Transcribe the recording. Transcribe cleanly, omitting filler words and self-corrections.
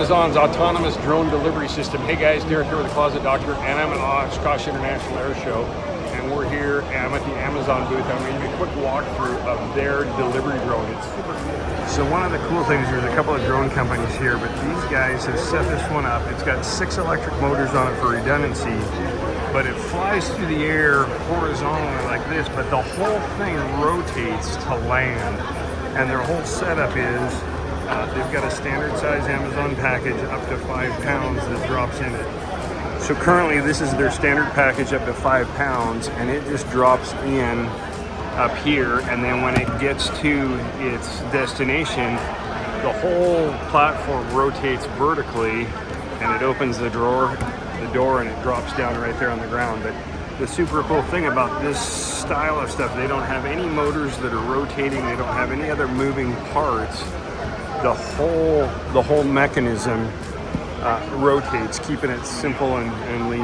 Amazon's autonomous drone delivery system. Hey guys, Derek here with the Closet Doctor, and I'm at Oshkosh International Air Show, and we're here, and I'm at the Amazon booth. I'm going to give you a quick walkthrough of their delivery drone. It's super cool. So one of the cool things, there's a couple of drone companies here, but these guys have set this one up. It's got 6 electric motors on it for redundancy, but it flies through the air horizontally like this, but the whole thing rotates to land. And their whole setup is they've got a standard size Amazon package up to 5 pounds that drops in it. So currently this is their standard package up to 5 pounds, and it just drops in up here, and then when it gets to its destination, the whole platform rotates vertically, and it opens the door and it drops down right there on the ground. But the super cool thing about this style of stuff, they don't have any motors that are rotating, they don't have any other moving parts. The whole mechanism rotates, keeping it simple and lean.